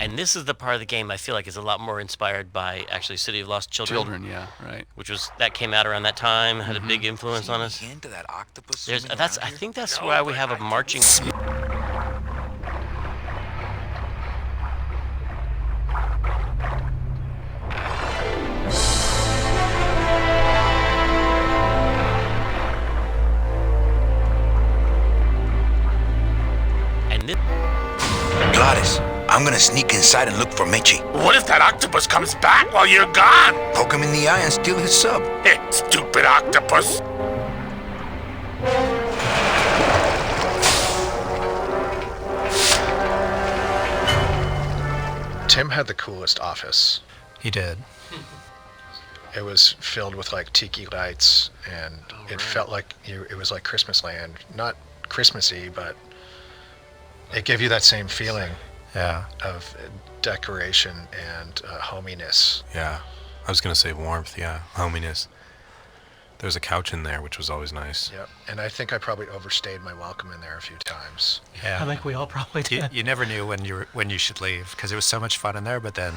And this is the part of the game I feel like is a lot more inspired by actually City of Lost Children. Children, yeah, right. That came out around that time, had a big influence on us. Into that octopus I think that's why we have a marching. Gladys, I'm gonna sneak inside and look for Mitchie. What if that octopus comes back while you're gone? Poke him in the eye and steal his sub. Hey, stupid octopus. Tim had the coolest office. He did. It was filled with like tiki lights, and it felt like it was like Christmas land. Not Christmassy, but it gave you that same feeling of decoration and hominess. Yeah, I was going to say warmth, hominess. There was a couch in there, which was always nice. Yep, and I think I probably overstayed my welcome in there a few times. Yeah, I think we all probably did. You never knew when you should leave because it was so much fun in there, but then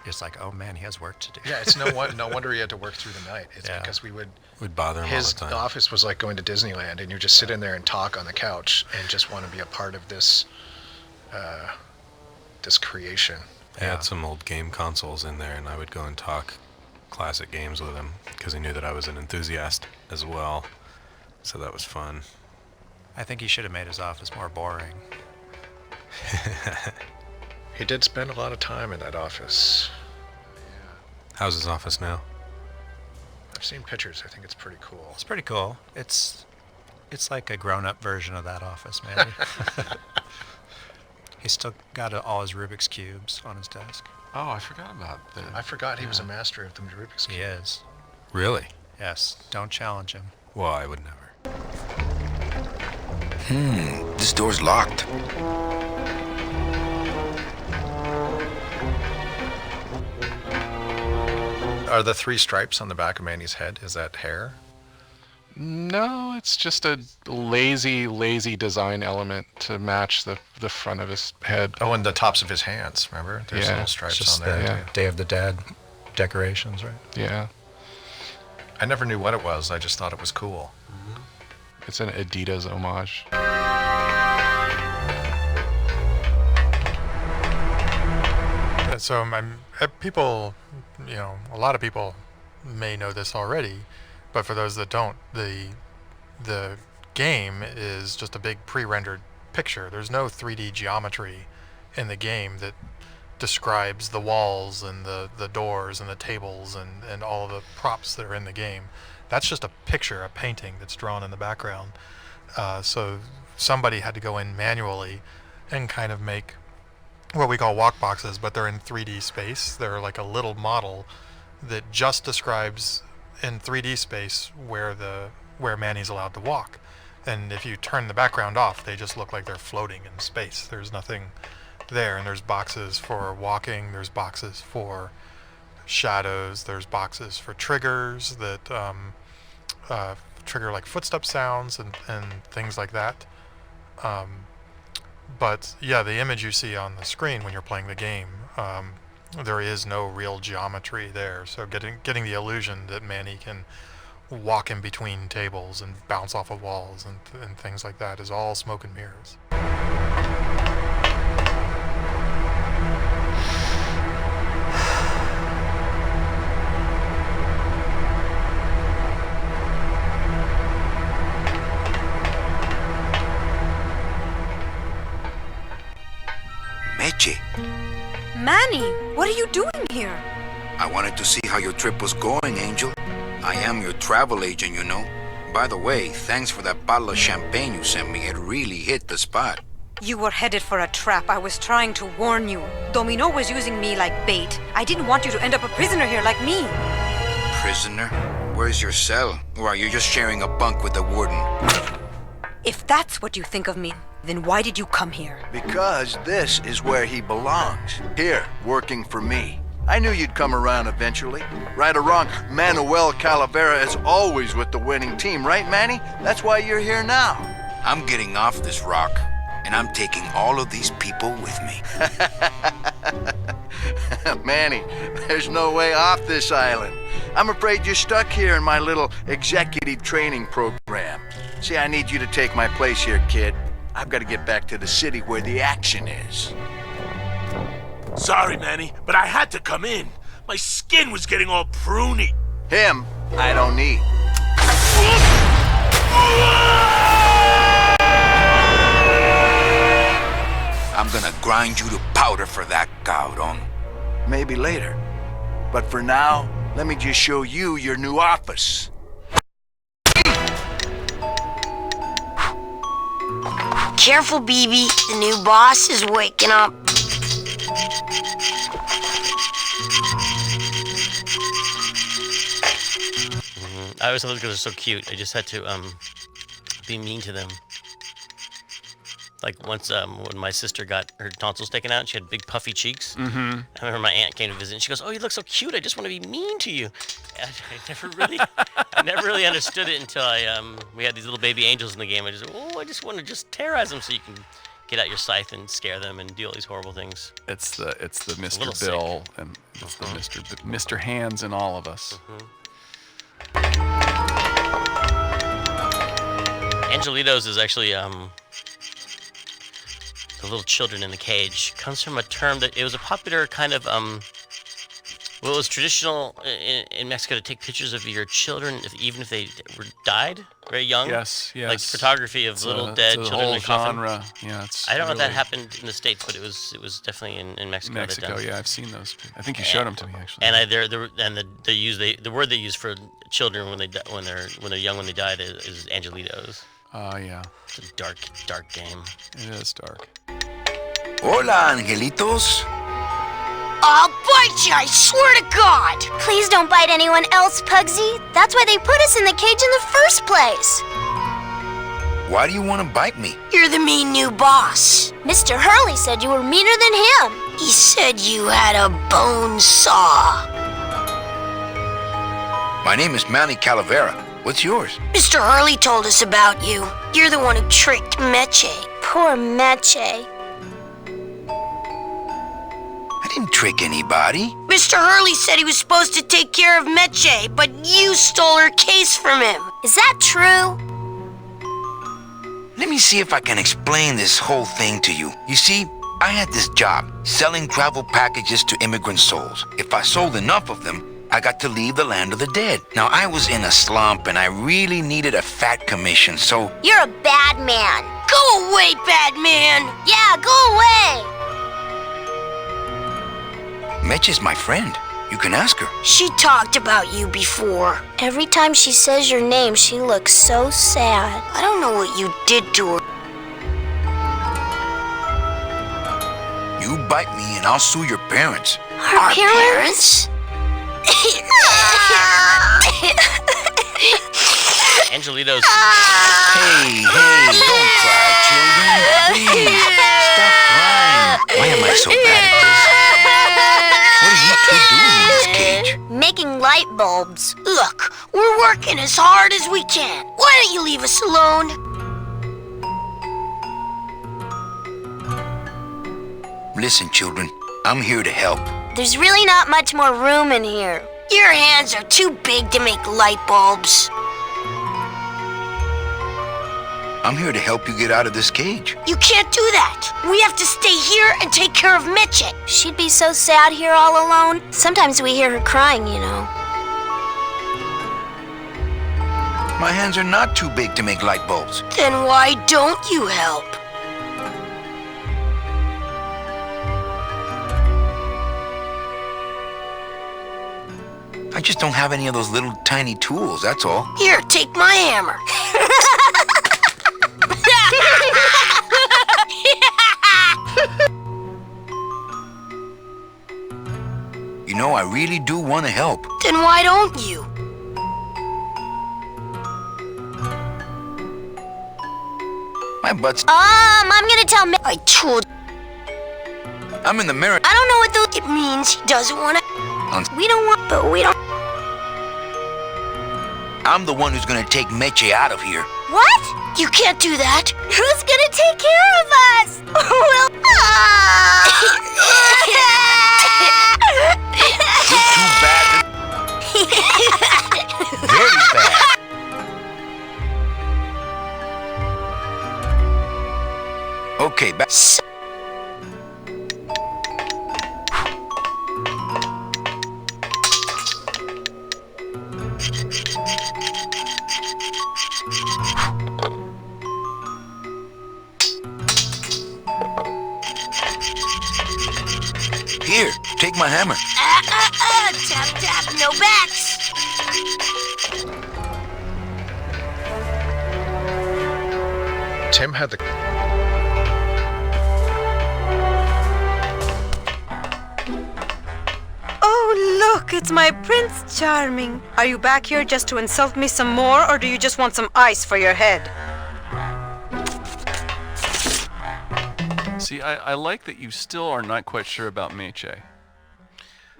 it's like, oh man, he has work to do. Yeah, it's no wonder he had to work through the night. It's because we'd bother him all the time. His office was like going to Disneyland, and you just sit in there and talk on the couch and just want to be a part of this this creation. I had some old game consoles in there, and I would go and talk classic games with him because he knew that I was an enthusiast as well. So that was fun. I think he should have made his office more boring. He did spend a lot of time in that office. How's his office now? I've seen pictures. I think it's pretty cool. It's pretty cool. It's like a grown-up version of that office, maybe. He's still got all his Rubik's Cubes on his desk. Oh, I forgot about that. I forgot he was a master of the Rubik's Cube. He is. Really? Yes. Don't challenge him. Well, I would never. This door's locked. Are the 3 stripes on the back of Manny's head, is that hair? No, it's just a lazy design element to match the front of his head. Oh, and the tops of his hands, remember? There's little stripes on there. The Day of the Dead decorations, right? Yeah. I never knew what it was. I just thought it was cool. It's an Adidas homage. So people, a lot of people may know this already, but for those that don't, the game is just a big pre-rendered picture. There's no 3D geometry in the game that describes the walls and the doors and the tables and all of the props that are in the game. That's just a picture, a painting that's drawn in the background. So somebody had to go in manually and kind of make what we call walk boxes, but they're in 3D space. They're like a little model that just describes in 3D space where Manny's allowed to walk. And if you turn the background off, they just look like they're floating in space. There's nothing there, and there's boxes for walking, there's boxes for shadows, there's boxes for triggers that trigger like footstep sounds and things like that. But yeah, the image you see on the screen when you're playing the game, there is no real geometry there. So getting the illusion that Manny can walk in between tables and bounce off of walls and things like that is all smoke and mirrors. Mitchie, Manny, what are you doing here? I wanted to see how your trip was going, Angel. I am your travel agent, you know. By the way, thanks for that bottle of champagne you sent me. It really hit the spot. You were headed for a trap. I was trying to warn you. Domino was using me like bait. I didn't want you to end up a prisoner here like me. Prisoner? Where's your cell? Or are you just sharing a bunk with the warden? If that's what you think of me, then why did you come here? Because this is where he belongs. Here, working for me. I knew you'd come around eventually. Right or wrong, Manuel Calavera is always with the winning team, right, Manny? That's why you're here now. I'm getting off this rock, and I'm taking all of these people with me. Manny, there's no way off this island. I'm afraid you're stuck here in my little executive training program. See, I need you to take my place here, kid. I've got to get back to the city where the action is. Sorry, Manny, but I had to come in. My skin was getting all pruny. Him, I don't need. I'm gonna grind you to powder for that, cabrón. Maybe later. But for now, let me just show you your new office. Careful, BB. The new boss is waking up. I always thought those guys are so cute. I just had to be mean to them. Like once when my sister got her tonsils taken out, she had big puffy cheeks. Mm-hmm. I remember my aunt came to visit, and she goes, "Oh, you look so cute. I just want to be mean to you." And I never really understood it until we had these little baby angels in the game. I just want to just terrorize them so you can get out your scythe and scare them and do all these horrible things. It's the Mr. little Bill and it's the Mr. Hands in all of us. Angelitos is actually the little children in the cage. Comes from a term that it was a popular kind of well, it was traditional in Mexico to take pictures of your children even if they were died very young. Yes. Like photography of little dead it's a children whole in a coffin. genre. Yeah, it's. I don't know if really that happened in the States, but it was definitely in Mexico. Mexico, yeah, I've seen those. I think you showed them to me actually. And the word they use for children when they're young when they die is angelitos. Oh yeah. It's a dark game. It is dark. Hola, angelitos. I'll bite you, I swear to God! Please don't bite anyone else, Pugsy. That's why they put us in the cage in the first place. Why do you want to bite me? You're the mean new boss. Mr. Hurley said you were meaner than him. He said you had a bone saw. My name is Manny Calavera. What's yours? Mr. Hurley told us about you. You're the one who tricked Meche. Poor Meche. I didn't trick anybody. Mr. Hurley said he was supposed to take care of Meche, but you stole her case from him. Is that true? Let me see if I can explain this whole thing to you. You see, I had this job, selling travel packages to immigrant souls. If I sold enough of them, I got to leave the land of the dead. Now, I was in a slump and I really needed a fat commission, so... You're a bad man. Go away, bad man! Yeah, go away! Meche's my friend. You can ask her. She talked about you before. Every time she says your name, she looks so sad. I don't know what you did to her. You bite me and I'll sue your parents. Our parents? Angelitos. Hey, don't cry, children. Please, stop crying. Why am I so bad at this? What are you two doing in this cage? Making light bulbs. Look, we're working as hard as we can. Why don't you leave us alone? Listen, children, I'm here to help. There's really not much more room in here. Your hands are too big to make light bulbs. I'm here to help you get out of this cage. You can't do that. We have to stay here and take care of Meche. She'd be so sad here all alone. Sometimes we hear her crying, you know. My hands are not too big to make light bulbs. Then why don't you help? I just don't have any of those little tiny tools, that's all. Here, take my hammer. You know, I really do want to help. Then why don't you? My butt's... I'm gonna tell I told... I'm in the mirror. I don't know what it means. He doesn't want to... We don't want... But we don't... I'm the one who's gonna take Meche out of here. What? You can't do that. Who's gonna take care of us? back. Here, take my hammer. Tap, tap, no backs. Tim had the. Oh, look, it's my Prince Charming. Are you back here just to insult me some more, or do you just want some ice for your head? See, I like that you still are not quite sure about Meche.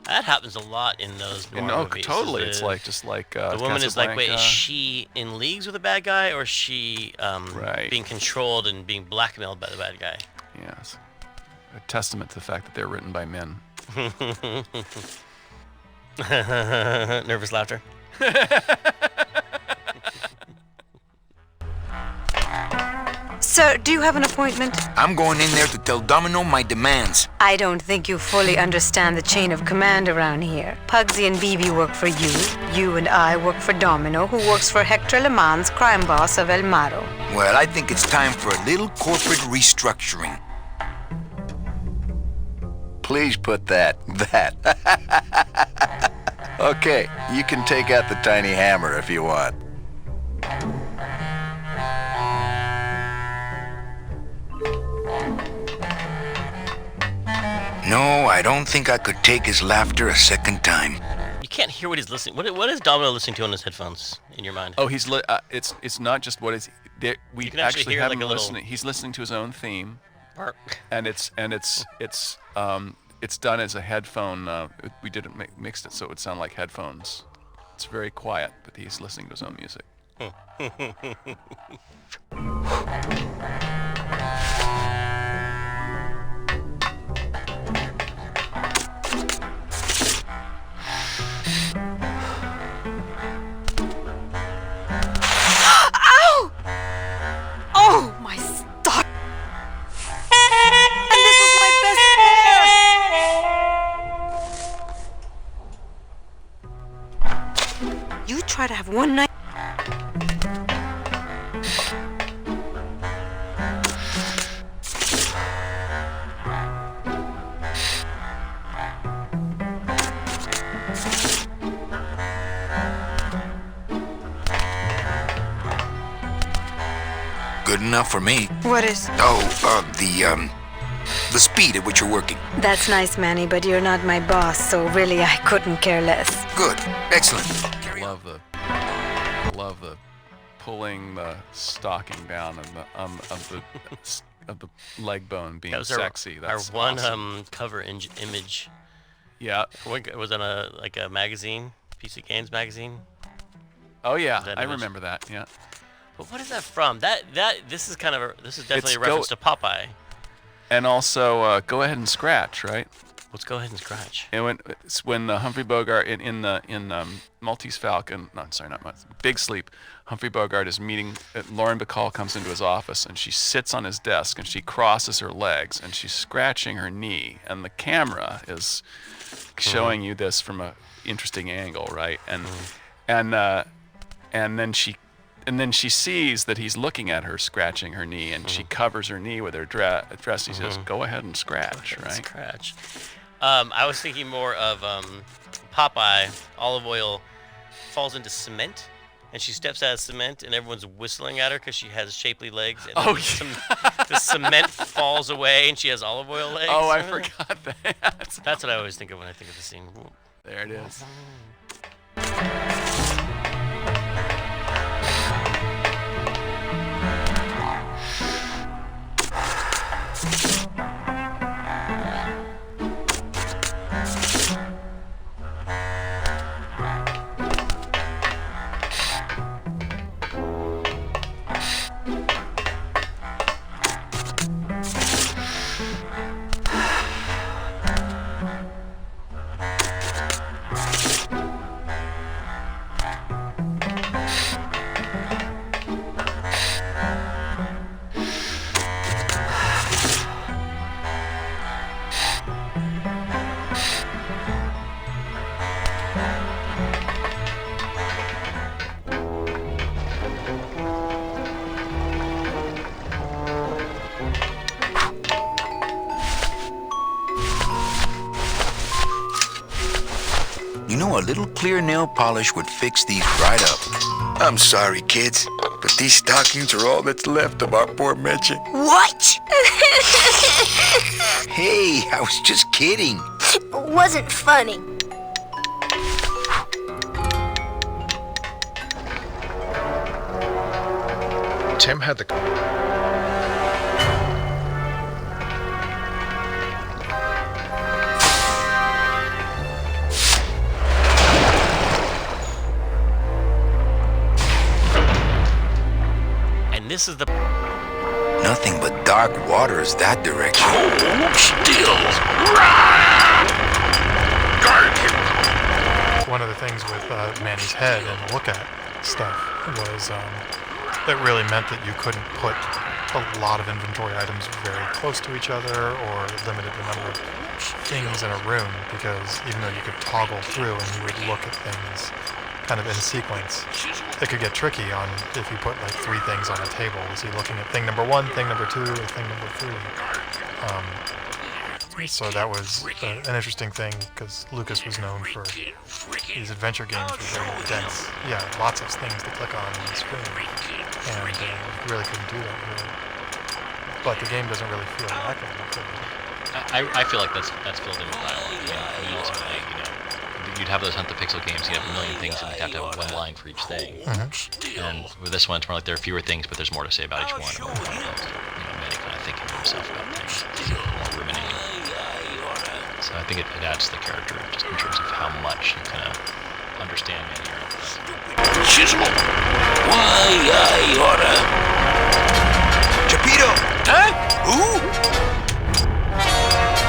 That happens a lot in those noir No, movies. totally. It's like just like the woman is like, wait, is Casablanca. she in leagues with the bad guy, or is she Right. being controlled and being blackmailed by the bad guy? Yes. A testament to the fact that they're written by men. Nervous laughter. Sir, do you have an appointment? I'm going in there to tell Domino my demands. I don't think you fully understand the chain of command around here. Pugsy and BB work for you. You and I work for Domino, who works for Hector Le Mans, crime boss of El Maro. Well, I think it's time for a little corporate restructuring. Please put that. Okay, you can take out the tiny hammer if you want. No, I don't think I could take his laughter a second time. You can't hear what he's listening. What is Domino listening to on his headphones in your mind? Oh, it's not just what is there, we You can actually hear have like him a little- listening. He's listening to his own theme, Bark. and it's done as a headphone. We didn't mixed it so it would sound like headphones. It's very quiet, but he's listening to his own music. Ow! Oh, my stomach! And this was my best pair! You try to have one night. Good enough for me. What is? The speed at which you're working. That's nice, Manny, but you're not my boss, so really I couldn't care less. Good. Excellent. I love the pulling the stocking down and the of the leg bone being That was sexy. our That's one awesome. cover image. Yeah. It was on a magazine, PC Games magazine. Oh yeah, That I image. remember that. Yeah. But what is that from? This is definitely It's a reference to Popeye. And also, Go Ahead and Scratch, right? Let's go ahead and scratch. And when Humphrey Bogart in Maltese Falcon, no, sorry, not Maltese, Big Sleep, Humphrey Bogart is meeting. Lauren Bacall comes into his office and she sits on his desk and she crosses her legs and she's scratching her knee, and the camera is showing you this from a interesting angle, right? And then she sees that he's looking at her scratching her knee, and she covers her knee with her dress. He says, "Go ahead and scratch," right? Scratch. I was thinking more of Popeye. Olive Oil falls into cement, and she steps out of cement, and everyone's whistling at her because she has shapely legs. And the cement falls away, and she has olive oil legs. Oh, I forgot that. That's what I always think of when I think of the scene. There it is. You know, a little clear nail polish would fix these right up. I'm sorry, kids, but these stockings are all that's left of our poor Meche. What? Hey, I was just kidding. Wasn't funny. Tim had the... And this is the... Nothing but dark waters that direction. Hold still. One of the things with Manny's head and look at stuff was it really meant that you couldn't put a lot of inventory items very close to each other or limited the number of things in a room, because even though you could toggle through and you would look at things kind of in sequence, it could get tricky on if you put like 3 things on a table. Was he looking at thing number 1, thing number 2, or thing number 3? So that was an interesting thing, because Lucas was known for these adventure games with very dense, lots of things to click on the screen, and you really couldn't do that here. But the game doesn't really feel like that. I feel like that's filled in with dialogue. I mean, ultimately, you'd have those Hunt the Pixel games, you'd have a million things, and you'd have to have one line for each thing. And with this one, it's more like there are fewer things, but there's more to say about each one. Manny kind of thinking to himself about things, more ruminating. So I think it adds to the character, just in terms of how much you kind of understand Manny. Chisel. Why, I oughta. Chapito! Huh? Who?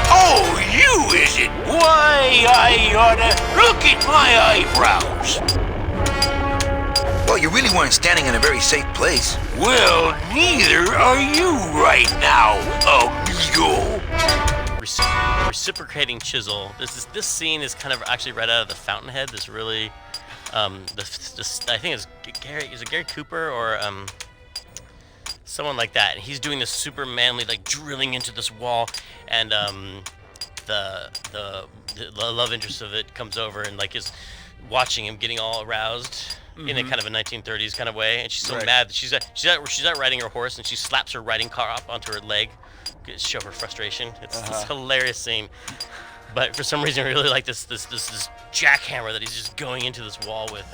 Oh, you, is it? Why, I oughta. Look at my eyebrows. Well, you really weren't standing in a very safe place. Well, neither are you right now, amigo. Reciprocating chisel. This scene is kind of actually right out of the Fountainhead. This really, I think it's Gary Cooper or someone like that. And he's doing this super manly, like drilling into this wall, and the love interest of it comes over and like is watching him getting all aroused in a kind of a 1930s kind of way, and she's so mad that she's out riding her horse and she slaps her riding car up onto her leg. Show her frustration. It's this hilarious scene, but for some reason I really like this jackhammer that he's just going into this wall with.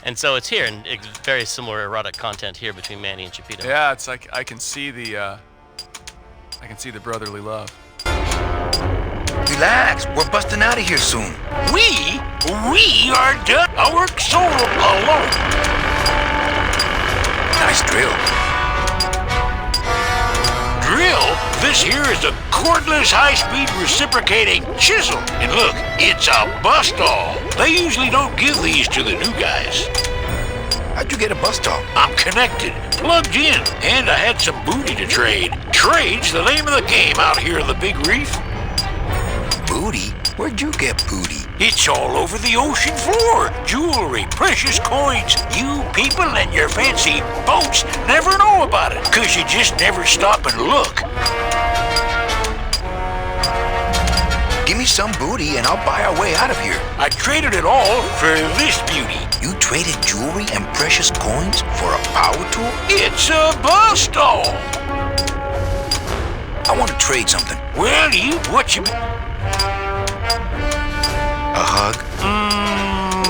And so it's here, and it's very similar erotic content here between Manny and Chapito. Yeah, it's like I can see the brotherly love. Relax, we're busting out of here soon. We are done. Our soul alone. Nice drill. This here is a cordless, high-speed reciprocating chisel. And look, it's a bust-all. They usually don't give these to the new guys. How'd you get a bust-all? I'm connected, plugged in, and I had some booty to trade. Trade's the name of the game out here in the Big Reef. Booty? Where'd you get booty? It's all over the ocean floor. Jewelry, precious coins. You people and your fancy boats never know about it, 'cause you just never stop and look. Give me some booty and I'll buy our way out of here. I traded it all for this beauty. You traded jewelry and precious coins for a power tool? It's a bust-all. I want to trade something. Well, what you... A hug?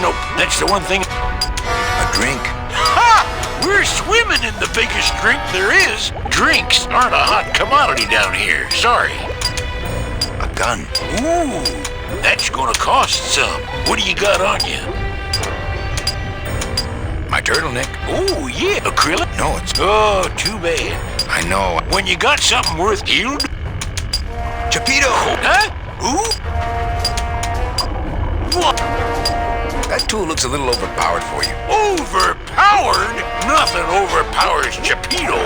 Nope. That's the one thing. A drink? Ha! We're swimming in the biggest drink there is. Drinks aren't a hot commodity down here. Sorry. A gun? Ooh, that's gonna cost some. What do you got on you? My turtleneck. Oh, yeah. Acrylic? No, it's... Oh, too bad. I know. When you got something worth yield... Chapito! Huh? Who? What? That tool looks a little overpowered for you. Overpowered? Nothing overpowers Chapito.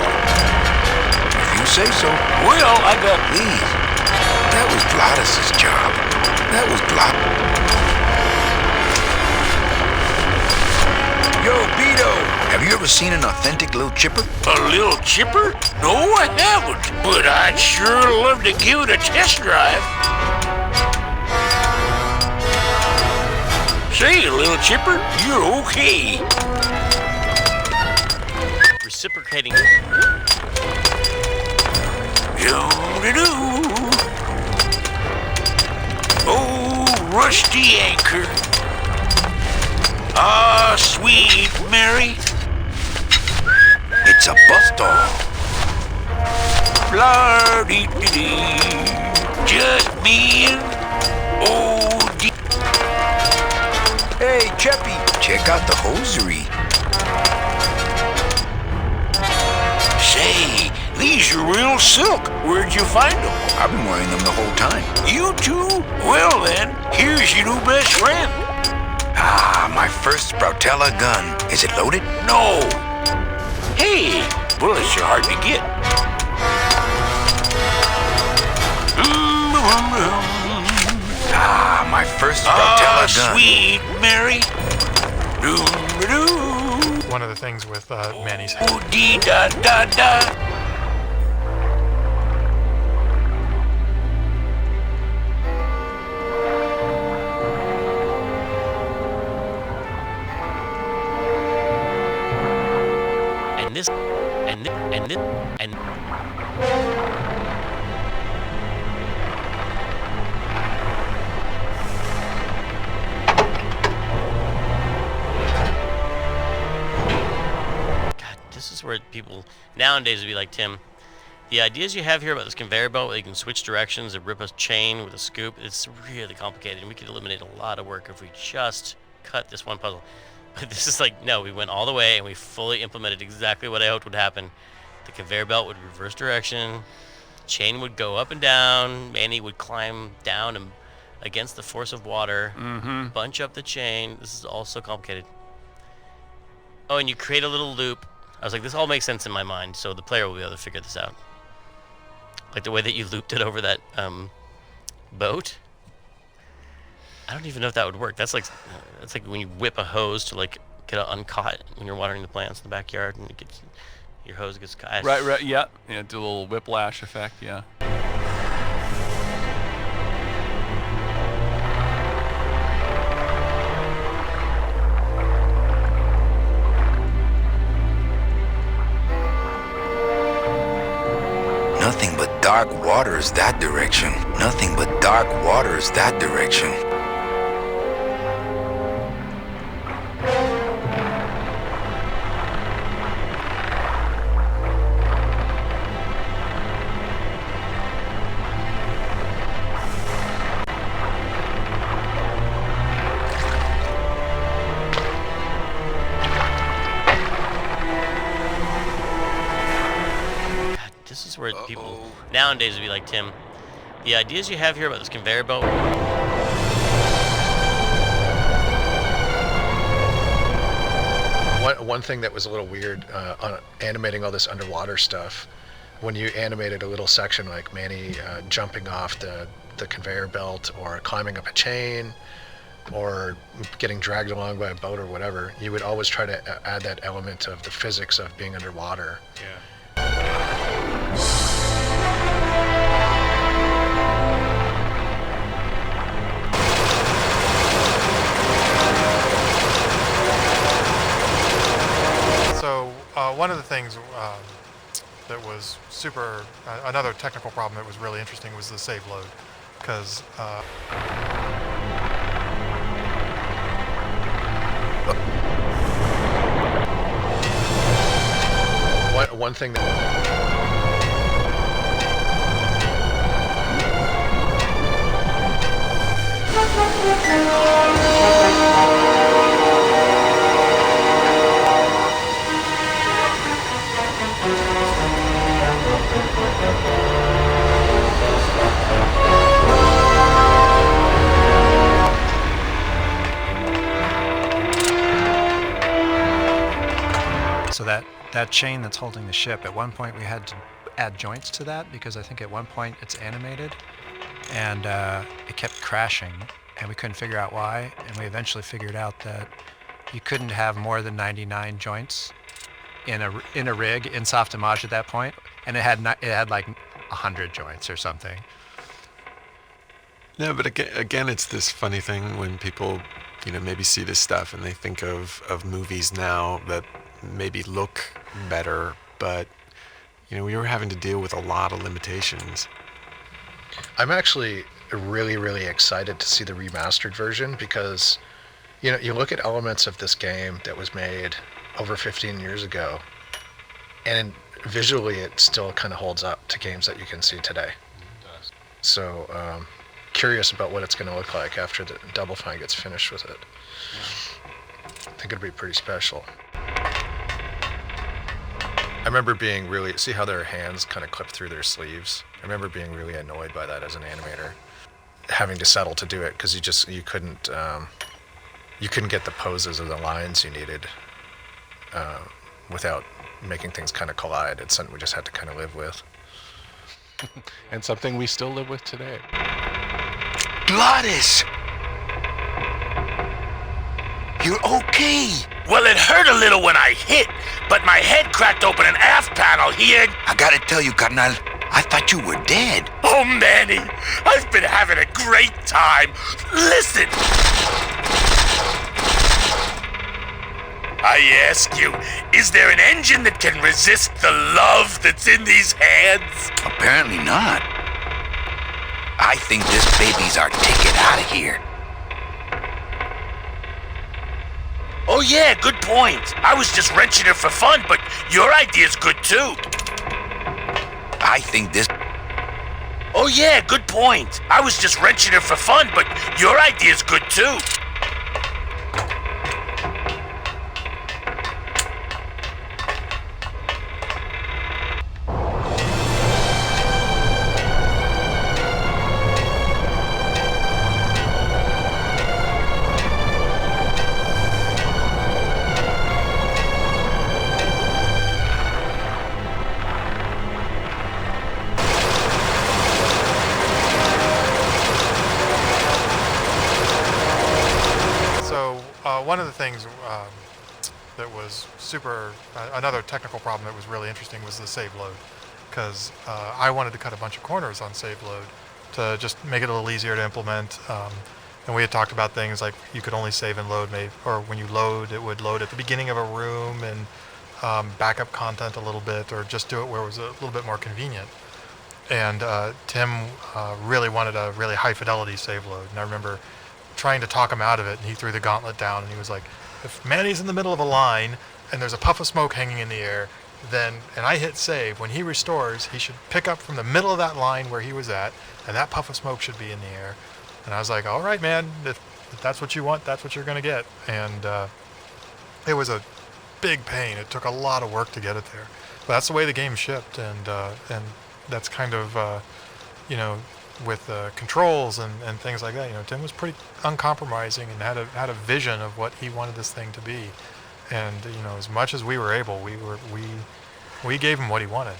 If you say so. Well, I got... Please. That was Gladys's job. That was Yo, Beto! Have you ever seen an authentic little chipper? A little chipper? No, I haven't. But I'd sure love to give it a test drive. Say, little chipper, you're okay. Reciprocating. Doo-doo-doo. Oh, rusty anchor. Ah, sweet Mary. It's a bus off. Blah-dee-dee-dee. Just me and old D. Hey, Cheppy, check out the hosiery. Say, these are real silk. Where'd you find them? I've been wearing them the whole time. You too? Well then, here's your new best friend. Ah, my first Sproutella gun. Is it loaded? No. Hey, bullets are hard to get. Ah, my first Sproutella gun. Sweet Mary. Doo-doo. One of the things with Manny's Oh, dee da da da. And this, and this, and this, and. This is where people nowadays would be like, Tim, the ideas you have here about this conveyor belt where you can switch directions and rip a chain with a scoop, it's really complicated, and we could eliminate a lot of work if we just cut this one puzzle. But this is like, no, we went all the way and we fully implemented exactly what I hoped would happen. The conveyor belt would reverse direction, chain would go up and down, Manny would climb down and against the force of water, bunch up the chain. This is all so complicated. Oh, and you create a little loop. I was like, this all makes sense in my mind, so the player will be able to figure this out. Like the way that you looped it over that boat. I don't even know if that would work. That's like when you whip a hose to like get it uncaught when you're watering the plants in the backyard, and it gets, your hose gets caught. Right, yeah. Yeah, do a little whiplash effect, yeah. Nothing but dark waters that direction. Nothing but dark waters that direction. This is where people nowadays would be like, Tim, the ideas you have here about this conveyor belt. One thing that was a little weird on animating all this underwater stuff, when you animated a little section like Manny jumping off the conveyor belt or climbing up a chain or getting dragged along by a boat or whatever, you would always try to add that element of the physics of being underwater. Yeah. So one of the things that was super, another technical problem that was really interesting was the save load, because one thing that So that chain that's holding the ship, at one point we had to add joints to that because I think at one point it's animated and it kept crashing and we couldn't figure out why, and we eventually figured out that you couldn't have more than 99 joints in a rig in Softimage at that point, and it had like 100 joints or something. No, but again, it's this funny thing when people maybe see this stuff and they think of movies now that maybe look better, but we were having to deal with a lot of limitations. I'm actually really, really excited to see the remastered version because, you look at elements of this game that was made over 15 years ago, and visually it still kind of holds up to games that you can see today. It does. So, curious about what it's going to look like after the Double Fine gets finished with it. I think it'll be pretty special. I remember being really, see how their hands kind of clip through their sleeves? I remember being really annoyed by that as an animator, having to settle to do it because you couldn't get the poses or the lines you needed without making things kind of collide. It's something we just had to kind of live with. And something we still live with today. Glottis! You're okay! Well, it hurt a little when I hit, but my head cracked open an aft panel here. I gotta tell you, carnal, I thought you were dead. Oh, Manny, I've been having a great time. Listen! I ask you, is there an engine that can resist the love that's in these hands? Apparently not. I think this baby's our ticket out of here. Oh yeah, good point. I was just wrenching her for fun, but your idea's good too. I think this... Oh yeah, good point. I was just wrenching her for fun, but your idea's good too. One of the things that was another technical problem that was really interesting was the save load, because I wanted to cut a bunch of corners on save load to just make it a little easier to implement. And we had talked about things like you could only save and load, or when you load, it would load at the beginning of a room and back up content a little bit, or just do it where it was a little bit more convenient. And Tim really wanted a really high fidelity save load, and I remember trying to talk him out of it, and he threw the gauntlet down, and he was like, if Manny's in the middle of a line and there's a puff of smoke hanging in the air, and I hit save, when he restores, he should pick up from the middle of that line where he was at, and that puff of smoke should be in the air. And I was like, all right, man, if that's what you want, that's what you're going to get. And it was a big pain. It took a lot of work to get it there. But that's the way the game shipped, and that's kind of, with controls and things like that. Tim was pretty uncompromising and had a vision of what he wanted this thing to be. And as much as we were able, we gave him what he wanted.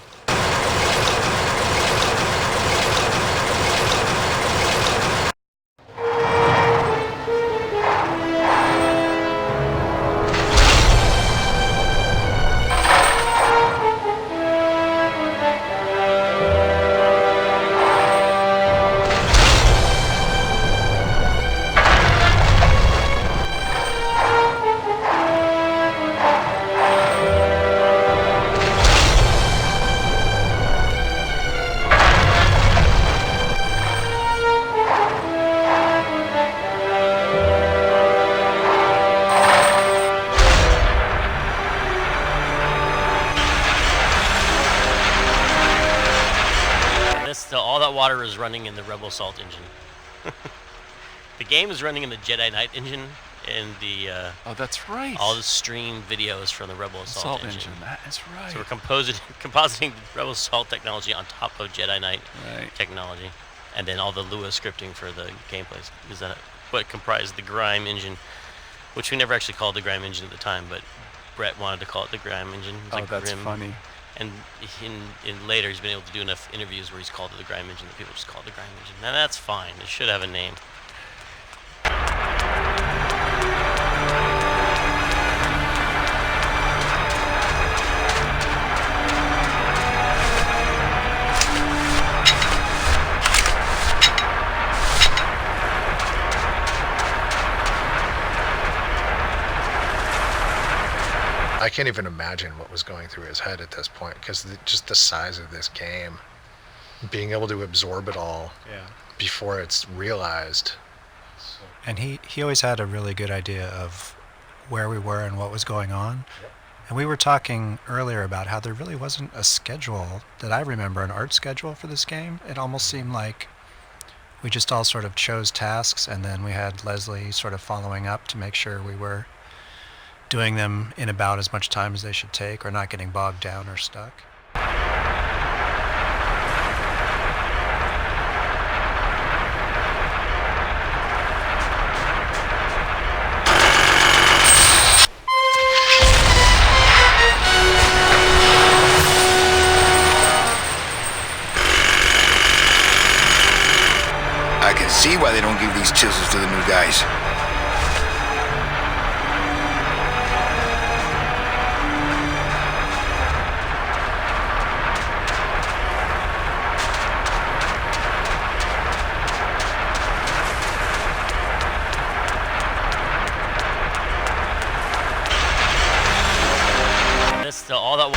All that water is running in the Rebel Assault engine. The game is running in the Jedi Knight engine, and the oh, that's right. all the stream videos from the Rebel Assault engine. That is right. So we're compositing the Rebel Assault technology on top of Jedi Knight technology, and then all the Lua scripting for the gameplays. Is that what comprised the Grime engine, which we never actually called the Grime engine at the time, but Brett wanted to call it the Grime engine. That's funny. And in later, he's been able to do enough interviews where he's called it the Grime engine that people just call it the Grime engine. Now that's fine. It should have a name. I can't even imagine what was going through his head at this point, because just the size of this game, being able to absorb it all before it's realized. And he always had a really good idea of where we were and what was going on. And we were talking earlier about how there really wasn't a schedule that I remember, an art schedule for this game. It almost seemed like we just all sort of chose tasks, and then we had Leslie sort of following up to make sure we were doing them in about as much time as they should take, or not getting bogged down or stuck. I can see why they don't give these chisels to the new guys. This all that.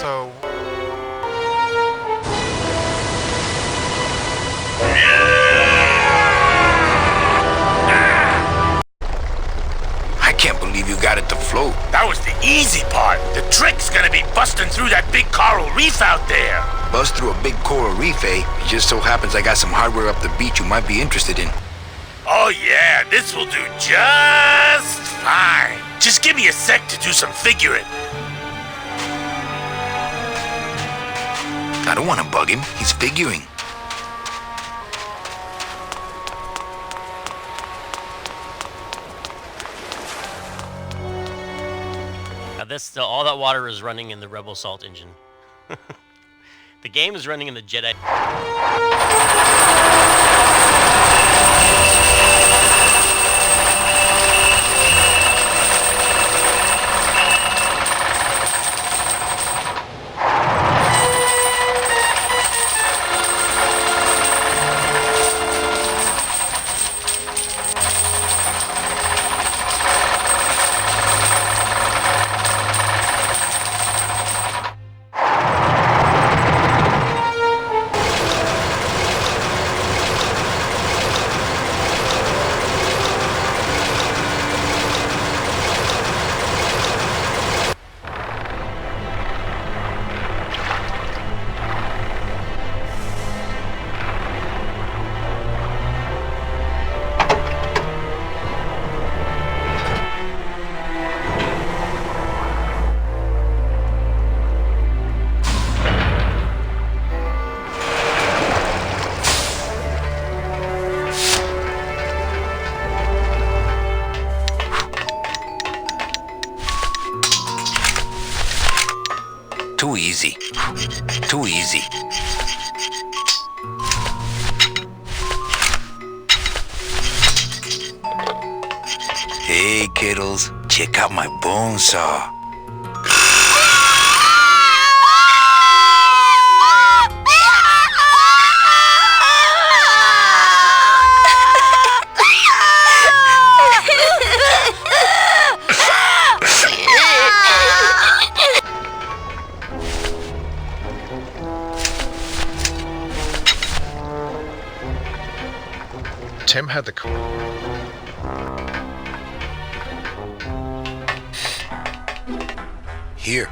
So I can't believe you got it to float. That was the easy part. The trick's gonna be busting through that big coral reef out there. Bust through a big coral reef, eh? It just so happens I got some hardware up the beach you might be interested in. Oh yeah, this will do just fine. Just give me a sec to do some figuring. I don't want to bug him. He's figuring. Now all that water is running in the Rebel Salt engine. The game is running in the Jedi. easy. Too easy. Hey, kiddles. Check out my bone saw. Tim had the. Here,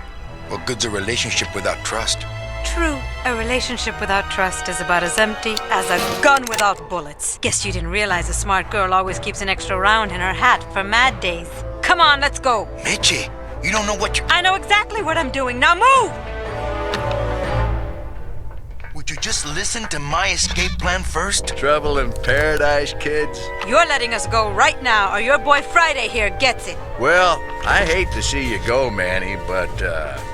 what good's a relationship without trust? True, a relationship without trust is about as empty as a gun without bullets. Guess you didn't realize a smart girl always keeps an extra round in her hat for mad days. Come on, let's go. Mitchie, you don't know what you're... I know exactly what I'm doing. Now move! Would you just listen to my escape plan first? Trouble in paradise, kids? You're letting us go right now, or your boy Friday here gets it. Well, I hate to see you go, Manny, but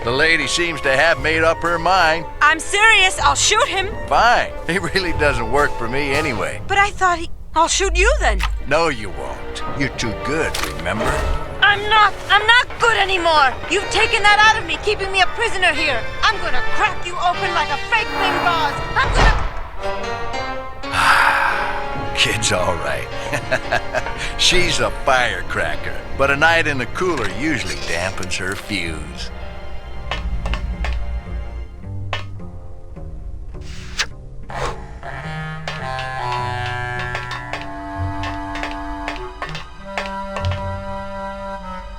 the lady seems to have made up her mind. I'm serious. I'll shoot him. Fine. He really doesn't work for me anyway. But I thought I'll shoot you then. No, you won't. You're too good, remember? I'm not good anymore. You've taken that out of me, keeping me a prisoner here. I'm gonna crack you open like a fake wing gauze. I'm gonna... Kid's all right. She's a firecracker, but a night in the cooler usually dampens her fuse.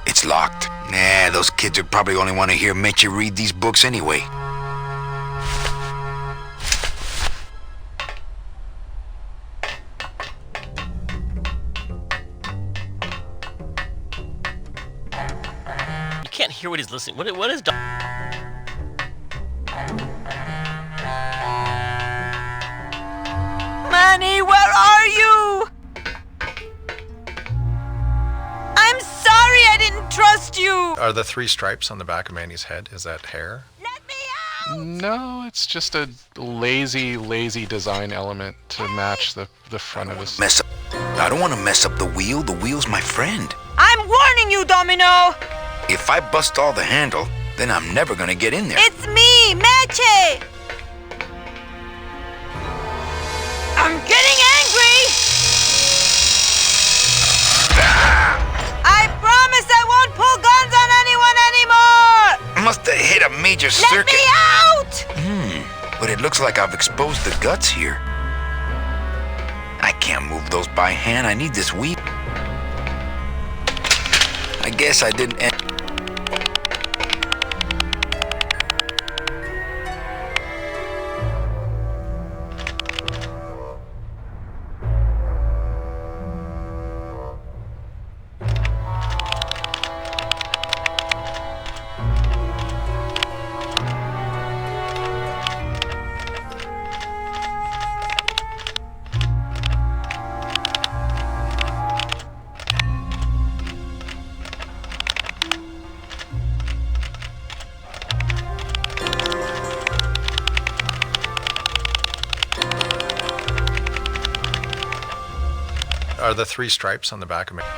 It's locked. Nah, those kids would probably only want to hear Mitchie read these books anyway. You can't hear what he's listening. What is... Manny, where are you? I'm sorry I didn't trust you. Are the 3 stripes on the back of Manny's head, is that hair? No, it's just a lazy design element to match the front of his... Mess up. I don't want to mess up the wheel. The wheel's my friend. I'm warning you, Domino. If I bust all the handle, then I'm never gonna get in there. It's me, Meche. I'm getting angry. I promise I won't pull guns on anyone anymore. Must have hit a major Let circuit. me out! But it looks like I've exposed the guts here. I can't move those by hand. I need this wheel. I guess I didn't end. Are the 3 stripes on the back of Manny?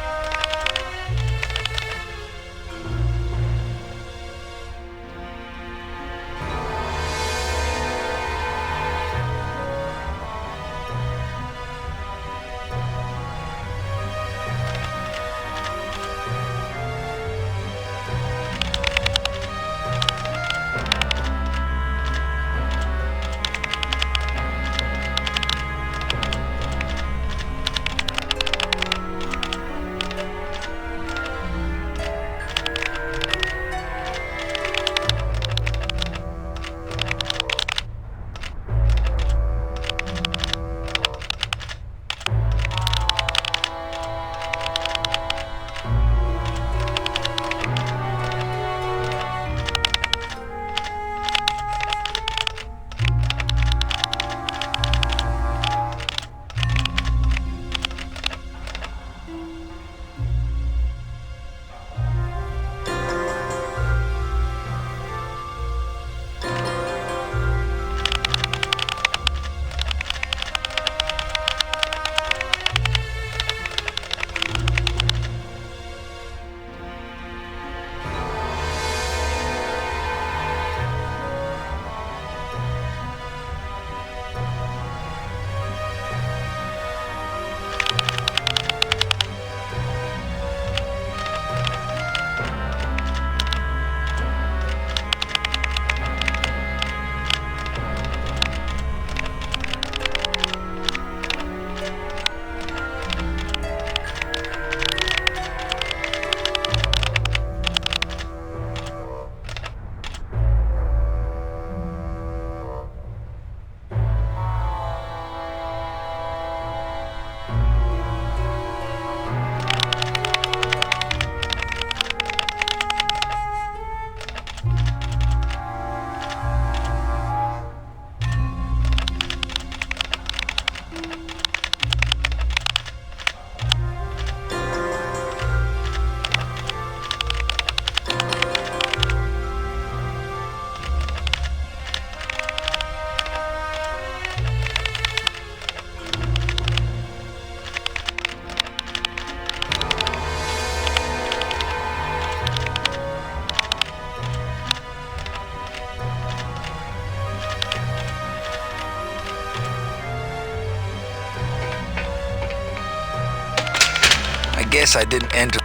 guess I didn't enter.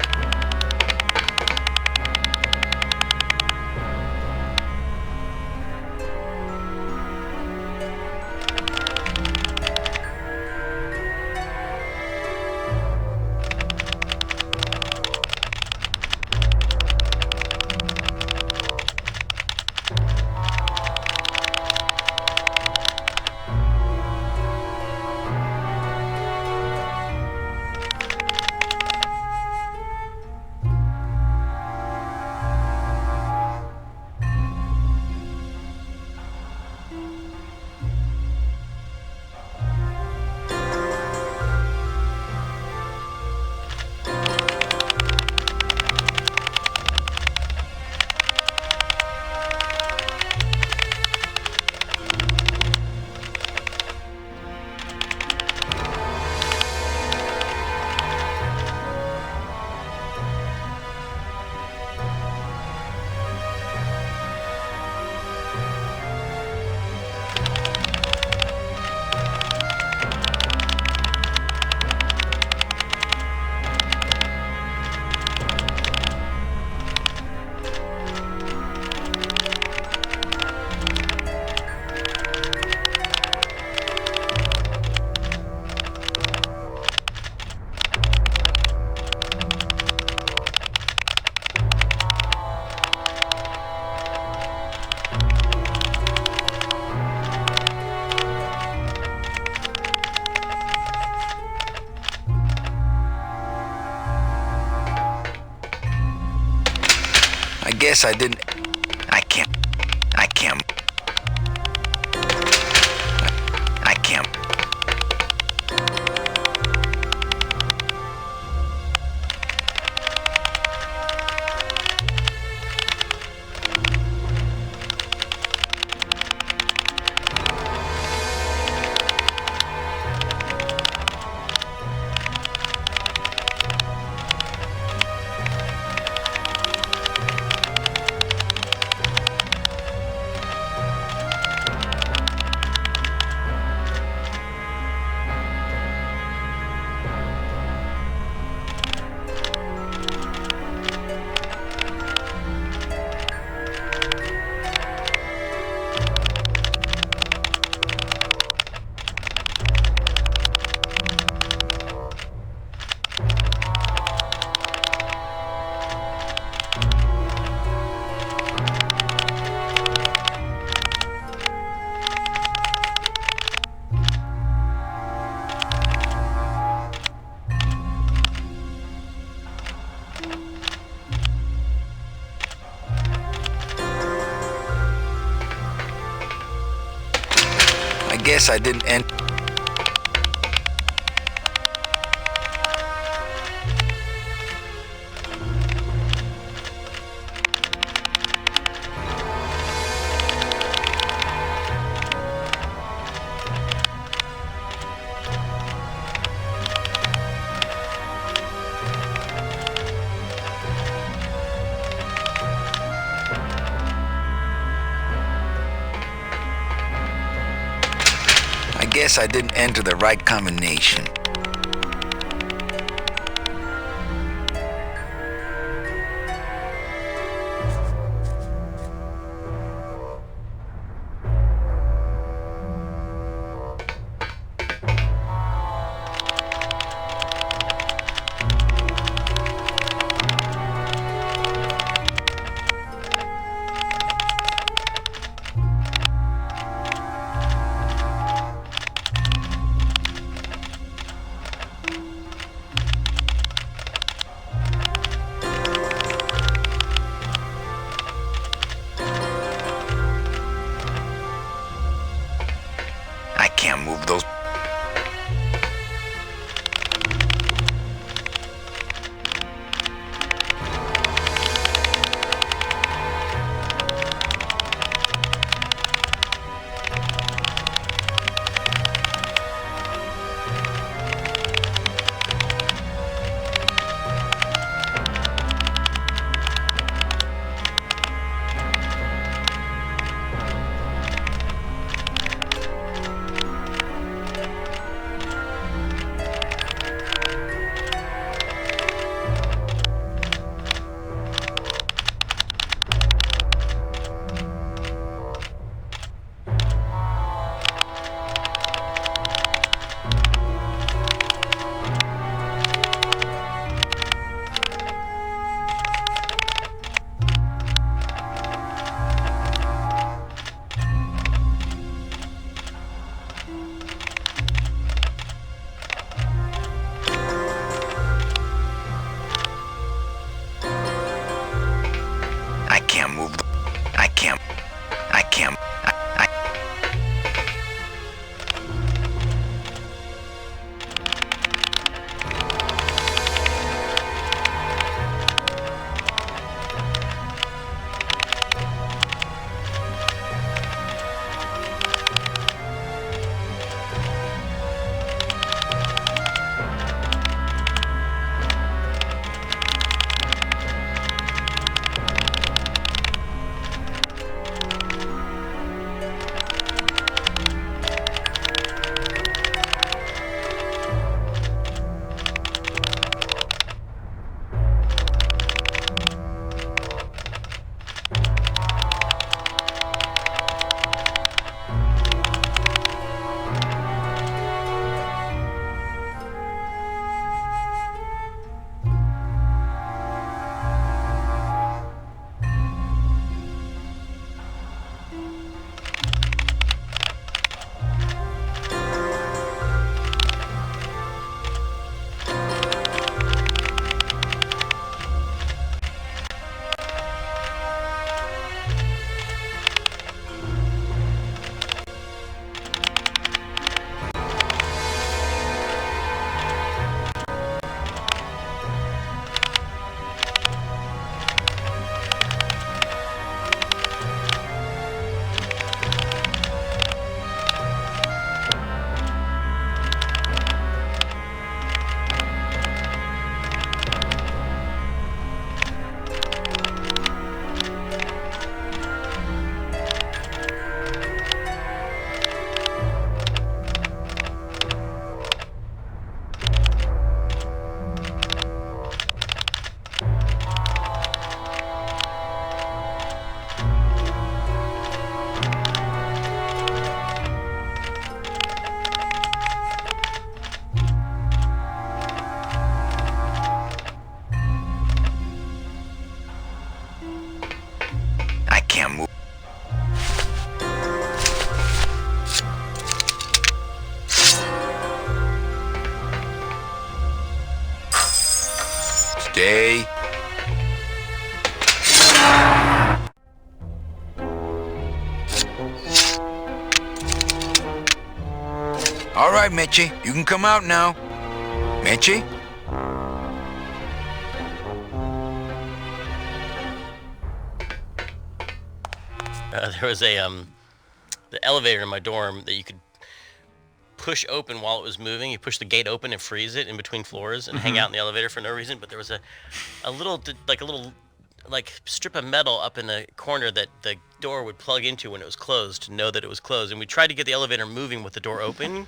I guess I didn't. I can't. I can't. I can't. I guess I didn't enter. I guess I didn't enter the right combination. Stay. All right, Meche, you can come out now. Meche? There was a the elevator in my dorm that you could push open while it was moving. You push the gate open and freeze it in between floors and hang out in the elevator for no reason. But there was a little strip of metal up in the corner that the door would plug into when it was closed to know that it was closed. And we tried to get the elevator moving with the door open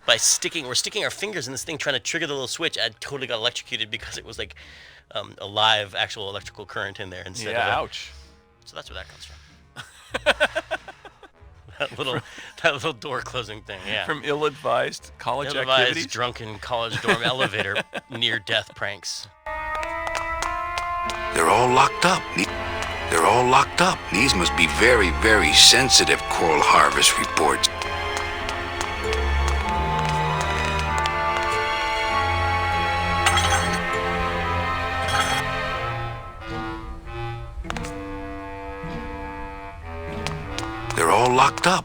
by sticking our fingers in this thing trying to trigger the little switch. I totally got electrocuted because it was like a live actual electrical current in there instead of ouch. So that's where that comes from. that little door closing thing, yeah. From ill-advised college ill-advised, activities? drunken college dorm elevator near-death pranks. They're all locked up. They're all locked up. These must be very, very sensitive coral harvest reports. They're all locked up.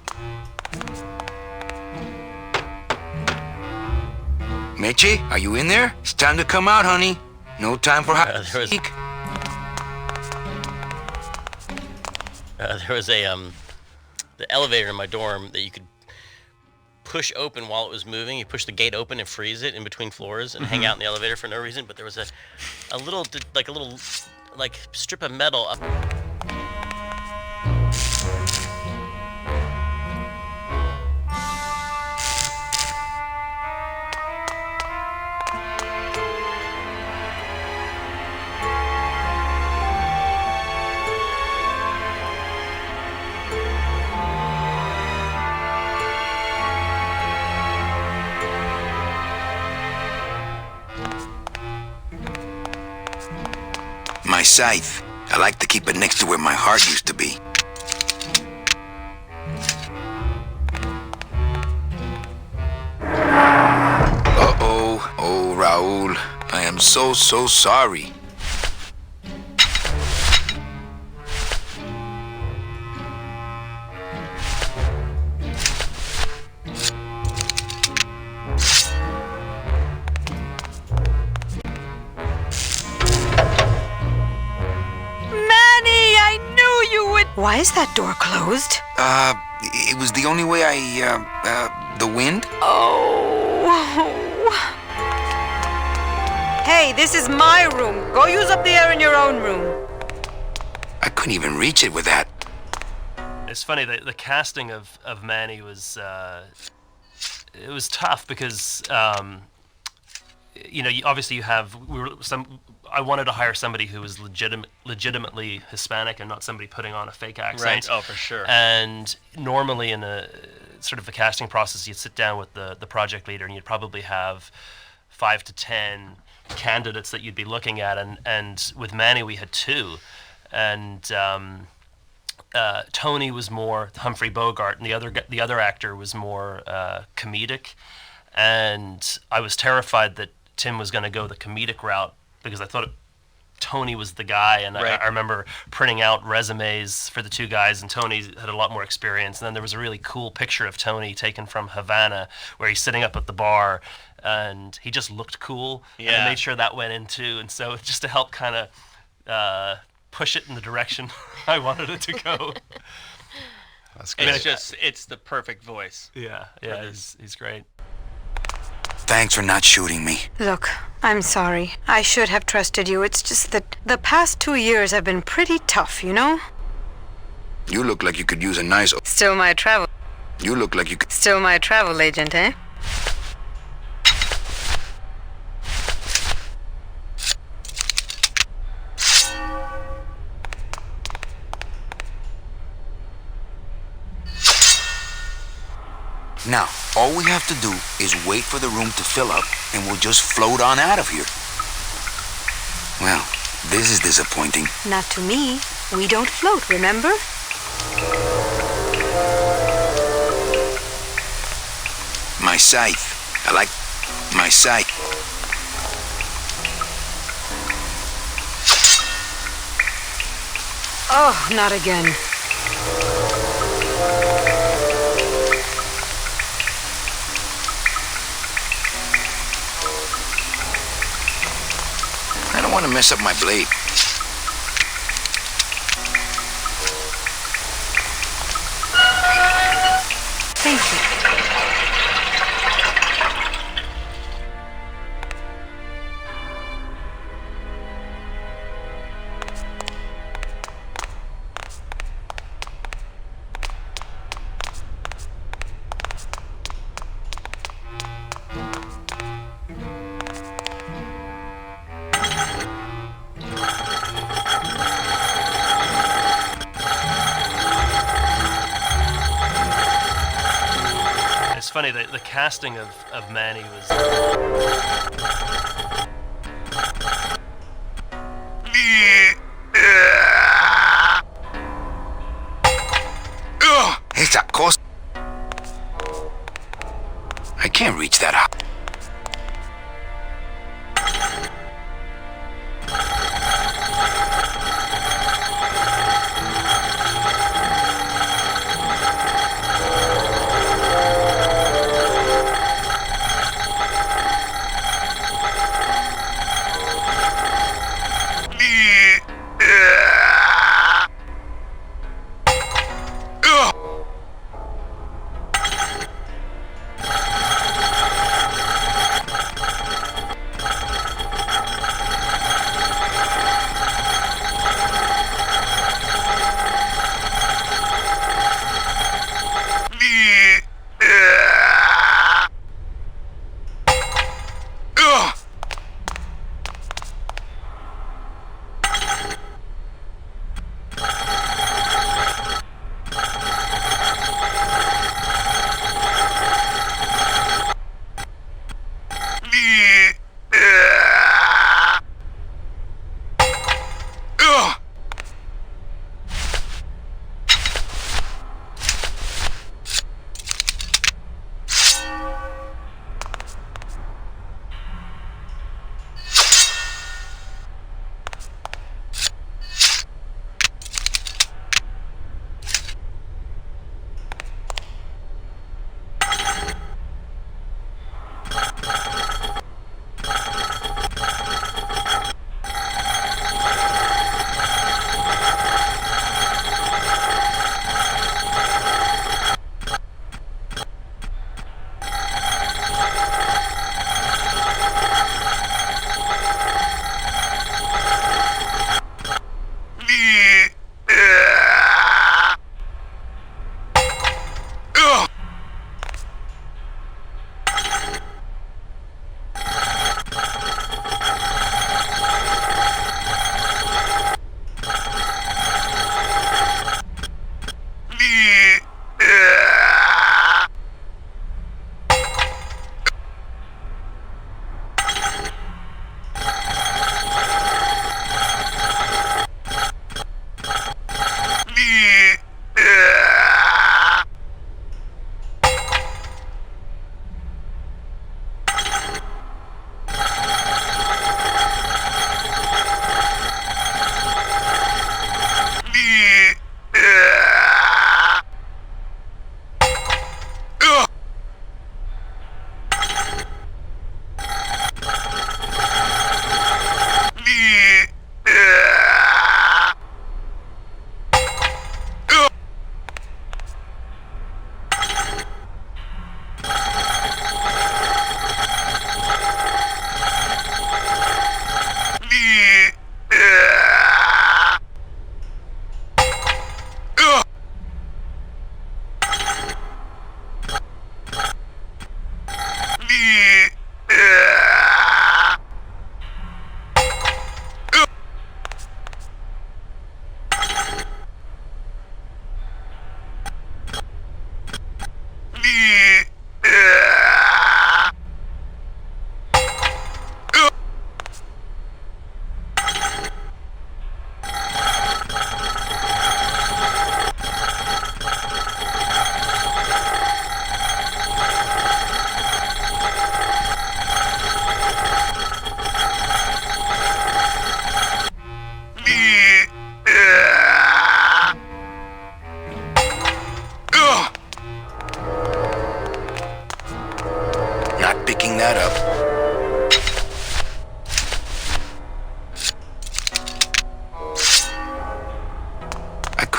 Meche, are you in there? It's time to come out, honey. No time for hide and seek. There was the elevator in my dorm that you could push open while it was moving. You push the gate open and freeze it in between floors and hang out in the elevator for no reason. But there was a little strip of metal up. My scythe. I like to keep it next to where my heart used to be. Uh-oh. Oh, Raul. I am so sorry. Why is that door closed? It was the only way the wind? Oh. Hey, this is my room. Go use up the air in your own room. I couldn't even reach it with that. It's funny, the casting of Manny was, it was tough because, obviously you have, I wanted to hire somebody who was legitimately Hispanic and not somebody putting on a fake accent. Right. Oh, for sure. And normally in a sort of a casting process, you'd sit down with the project leader and you'd probably have 5 to 10 candidates that you'd be looking at. And with Manny, we had 2. And Tony was more Humphrey Bogart, and the other actor was more comedic. And I was terrified that Tim was going to go the comedic route, because I thought Tony was the guy, and I remember printing out resumes for the 2 guys, and Tony had a lot more experience. And then there was a really cool picture of Tony taken from Havana, where he's sitting up at the bar, and he just looked cool. Yeah. And I made sure that went in too, and so just to help kind of push it in the direction I wanted it to go. That's great. It's the perfect voice. Yeah, he's great. Thanks for not shooting me. Look, I'm sorry. I should have trusted you. It's just that the past 2 years have been pretty tough, you know? You look like you could use a nice... Still my travel... You look like you could... Still my travel agent, eh? Now, all we have to do is wait for the room to fill up, and we'll just float on out of here. Well, this is disappointing. Not to me. We don't float, remember? My scythe. I like my scythe. Oh, not again. I don't want to mess up my blade. Thank you. It's funny, the casting of Manny was... Esa cosa. I can't reach that high.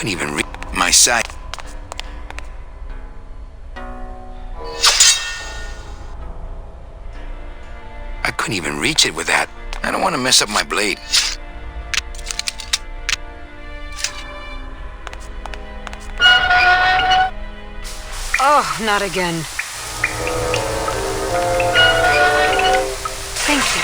couldn't even read my side. I couldn't even reach it with that. I don't want to mess up my blade. Oh, not again. Thank you.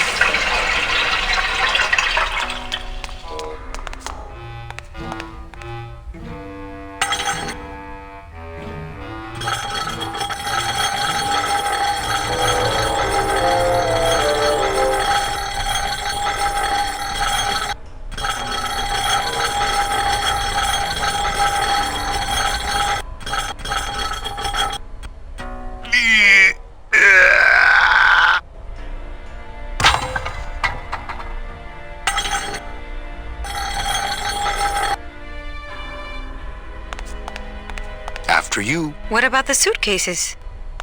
After you. What about the suitcases?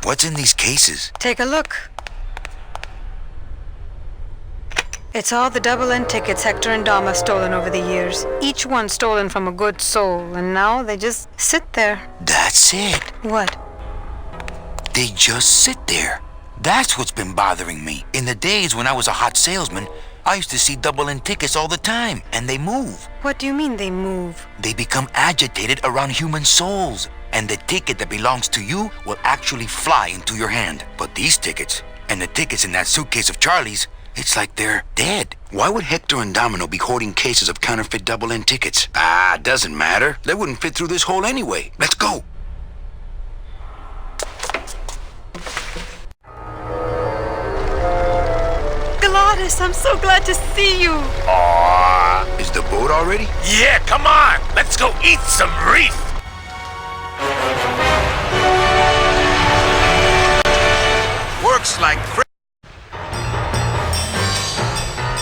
What's in these cases? Take a look. It's all the double-end tickets Hector and Dom have stolen over the years. Each one stolen from a good soul, and now they just sit there. That's it. What? They just sit there. That's what's been bothering me. In the days when I was a hot salesman, I used to see double-end tickets all the time, and they move. What do you mean they move? They become agitated around human souls, and the ticket that belongs to you will actually fly into your hand. But these tickets, and the tickets in that suitcase of Charlie's, it's like they're dead. Why would Hector and Domino be hoarding cases of counterfeit double-end tickets? Doesn't matter. They wouldn't fit through this hole anyway. Let's go. Gladys, I'm so glad to see you. Aww. Is the boat already? Yeah, come on. Let's go eat some reef. Works like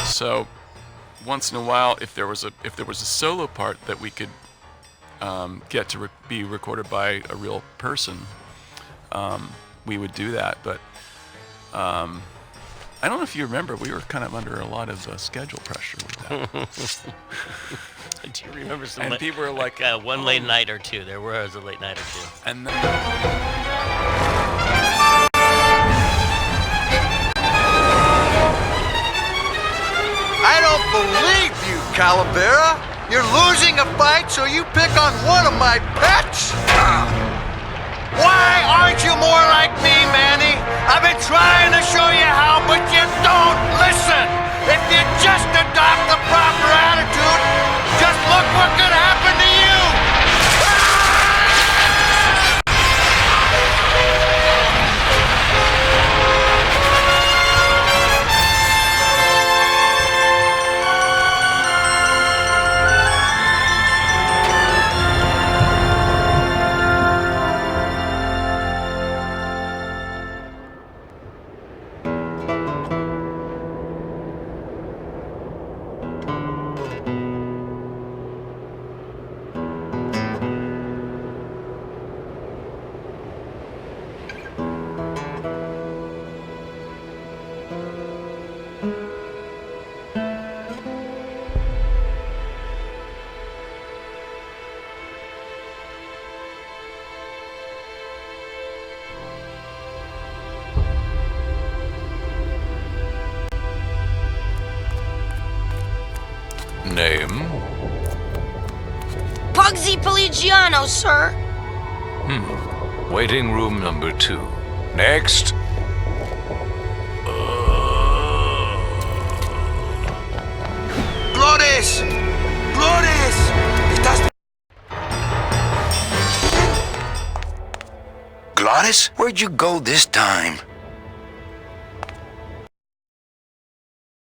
So, once in a while, if there was a solo part that we could get to be recorded by a real person, we would do that. But I don't know if you remember, we were kind of under a lot of schedule pressure with that. I do remember some. And people were like, one late night or two. There was a late night or two. And I don't believe you, Calavera. You're losing a fight, so you pick on one of my pets? Why aren't you more like me, Manny? I've been trying to show you how, but you don't listen. If you just adopt the proper attitude, just look what could happen to you. Name? Pugsy Pelagiano, sir. Waiting room number 2. Next. ¡Flores! ¡Flores! ¿Estás...? Glottis, where'd you go this time?